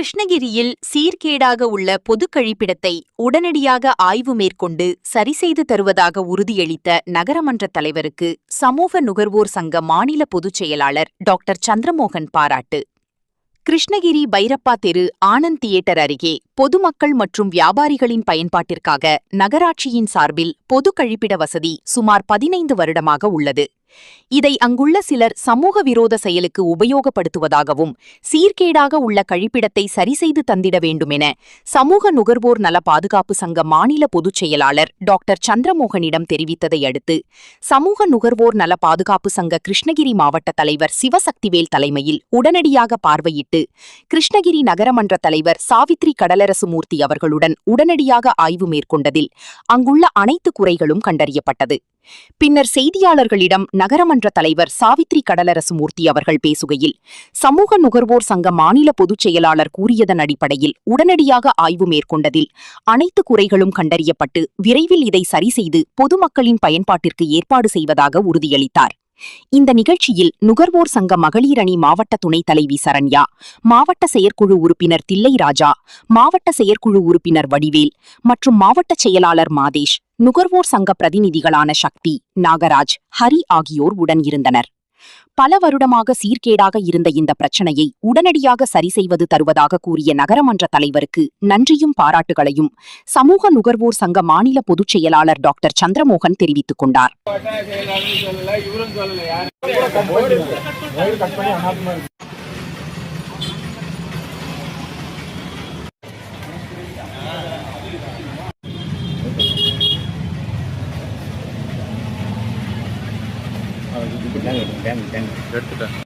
கிருஷ்ணகிரியில் சீர்கேடாக உள்ள பொதுக் கழிப்பிடத்தை உடனடியாக ஆய்வு மேற்கொண்டு சரிசெய்து தருவதாக உறுதியளித்த நகரமன்ற தலைவருக்கு சமூக நுகர்வோர் சங்க மாநில பொதுச் செயலாளர் டாக்டர் சந்திரமோகன் பாராட்டு. கிருஷ்ணகிரி பைரப்பா தெரு ஆனந்த் தியேட்டர் அருகே பொதுமக்கள் மற்றும் வியாபாரிகளின் பயன்பாட்டிற்காக நகராட்சியின் சார்பில் பொது கழிப்பிட வசதி சுமார் 15 வருடமாக உள்ளது. இதை அங்குள்ள சிலர் சமூக விரோத செயலுக்கு உபயோகப்படுத்துவதாகவும் சீர்கேடாக உள்ள கழிப்பிடத்தை சரிசெய்து தந்திட வேண்டுமென சமூக நுகர்வோர் நல பாதுகாப்பு சங்க மாநில பொதுச் செயலாளர் டாக்டர் சந்திரமோகனிடம் தெரிவித்ததை அடுத்து சமூக நுகர்வோர் நல பாதுகாப்பு சங்க கிருஷ்ணகிரி மாவட்ட தலைவர் சிவசக்திவேல் தலைமையில் உடனடியாக பார்வையிட்டு கிருஷ்ணகிரி நகரமன்ற தலைவர் சாவித்ரி கடலரசுமூர்த்தி அவர்களுடன் உடனடியாக ஆய்வு மேற்கொண்டதில் அங்குள்ள அனைத்து குறைகளும் கண்டறியப்பட்டது. பின்னர் செய்தியாளர்களிடம் நகரமன்ற தலைவர் சாவித்ரி கடலரசுமூர்த்தி அவர்கள் பேசுகையில், சமூக நுகர்வோர் சங்க மாநில பொதுச் செயலாளர் கூறியதன் அடிப்படையில் உடனடியாக ஆய்வு மேற்கொண்டதில் அனைத்து குறைகளும் கண்டறியப்பட்டு விரைவில் இதை சரிசெய்து பொதுமக்களின் பயன்பாட்டிற்கு ஏற்பாடு செய்வதாக உறுதியளித்தார். இந்த நிகழ்ச்சியில் நுகர்வோர் சங்க மகளிர் அணி மாவட்ட துணைத் தலைவி சரண்யா, மாவட்ட செயற்குழு உறுப்பினர் தில்லை ராஜா, மாவட்ட செயற்குழு உறுப்பினர் வடிவேல் மற்றும் மாவட்ட செயலாளர் மாதேஷ், நுகர்வோர் சங்க பிரதிநிதிகளான சக்தி, நாகராஜ், ஹரி ஆகியோர் உடன் இருந்தனர். பல வருடமாக சீர்கேடாக இருந்த இந்த பிரச்சனையை உடனடியாக சரிசெய்வது தருவதாக கூறிய நகரமன்ற தலைவருக்கு நன்றியும் பாராட்டுகளையும் சமூக நுகர்வோர் சங்க மாநில பொதுச் செயலாளர் டாக்டர் சந்திரமோகன் தெரிவித்துக் கொண்டார். எடுத்துட்டேன்.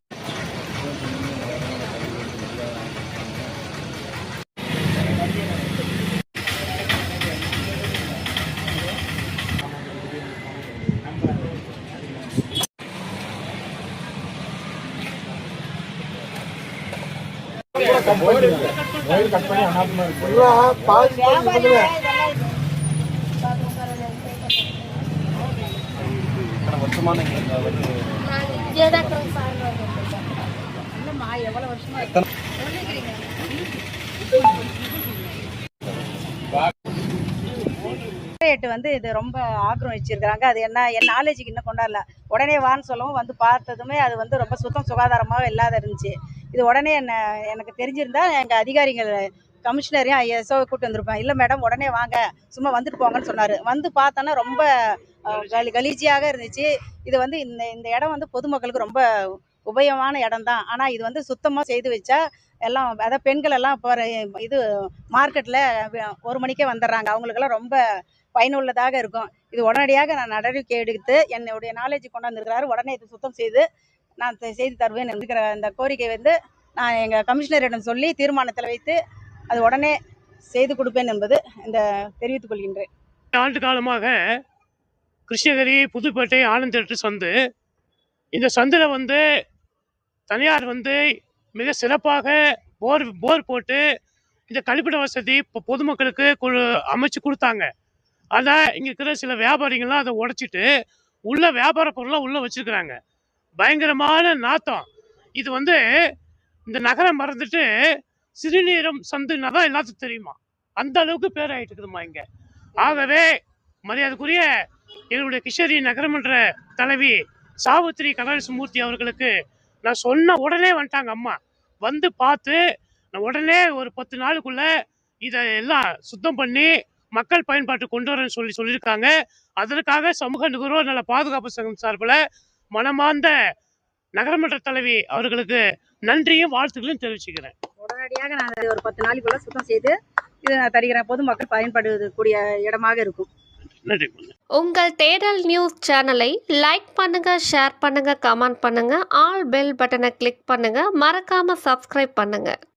இது ரொம்ப ஆக்ரம் வச்சிருக்காங்க. அது என்ன என் நாலேஜுக்கு இன்னும் கொண்டாடல. உடனே வான்னு சொல்லவும் வந்து பார்த்ததுமே அது ரொம்ப சுத்தம் சுகாதாரமாக இல்லாத இருந்துச்சு. இது உடனே எனக்கு தெரிஞ்சிருந்தா எங்கள் அதிகாரிகள் கமிஷனரையும் ஐஎஸ்ஓ கூப்பிட்டு வந்திருப்பேன். இல்லை மேடம் உடனே வாங்க, சும்மா வந்துட்டு போங்கன்னு சொன்னார். வந்து பார்த்தோன்னா ரொம்ப கலீஜியாக இருந்துச்சு. இது இந்த இடம் பொதுமக்களுக்கு ரொம்ப உபயோகமான இடம் தான். ஆனால் இது சுத்தமாக செய்து வச்சா எல்லாம், அதாவது பெண்கள் எல்லாம் இப்போ இது மார்க்கெட்டில் 1 மணிக்கே வந்துடுறாங்க. அவங்களுக்கெல்லாம் ரொம்ப பயனுள்ளதாக இருக்கும். இது உடனடியாக நான் நடவடிக்கை எடுத்து என்னுடைய நாலேஜ் கொண்டாந்துருக்கிறாரு. உடனே இது சுத்தம் செய்து நான் செய்து தருவேன் இருக்கிற இந்த கோரிக்கை நான் எங்கள் கமிஷனரிடம் சொல்லி தீர்மானத்தில் வைத்து அது உடனே செய்து கொடுப்பேன் என்பது தெரிவித்துக் கொள்கின்றேன். ஆண்டு காலமாக கிருஷ்ணகிரி, புதுப்பேட்டை, ஆனந்த் தியேட்டர் சந்து, இந்த சந்தில் தனியார் மிக சிறப்பாக போர் போட்டு இந்த கழிப்பிட வசதி இப்போ பொதுமக்களுக்கு அமைச்சு கொடுத்தாங்க. ஆனால் இங்கே இருக்கிற சில வியாபாரிகள்லாம் அதை உடைச்சிட்டு உள்ள வியாபார பொருளாக உள்ளே வச்சுருக்குறாங்க. பயங்கரமான நாத்தம். இது இந்த நகரம் மறந்துட்டு சிறுநீரம் சந்துன்னா தான் எல்லாத்துக்கும் தெரியுமா, அந்த அளவுக்கு பேராயிட்டு இருக்குதுமா இங்கே. ஆகவே மரியாதைக்குரிய எங்களுடைய கிருஷ்ணகிரி நகரமன்ற தலைவி சாவித்ரி கடலரசுமூர்த்தி அவர்களுக்கு நான் சொன்ன உடனே வந்துட்டாங்க. அம்மா வந்து பார்த்து நான் உடனே ஒரு 10 நாளுக்குள்ள இதை எல்லாம் சுத்தம் பண்ணி மக்கள் பயன்பாட்டு கொண்டு வரேன்னு சொல்லியிருக்காங்க. அதற்காக சமூக நுகர்வோர் நல பாதுகாப்பு சங்கம் சார்பில் மனமார்ந்த நகரமன்ற தலைவி அவர்களுக்கு நன்றியும் வாழ்த்துக்களையும் தெரிவிச்சுக்கிறேன். உடனடியாக நான் ஒரு 10 நாளைக்குள்ள சுத்தம் செய்து இதை நான் தருகிறேன். பொதுமக்கள் பயன்படுத்தக்கூடிய இடமாக இருக்கும். நன்றி. உங்கள் தேடல் நியூஸ் சேனலை லைக் பண்ணுங்க, ஷேர் பண்ணுங்க, கமெண்ட் பண்ணுங்க, ஆல் பெல் பட்டனை கிளிக் பண்ணுங்க, மறக்காம சப்ஸ்கிரைப் பண்ணுங்க.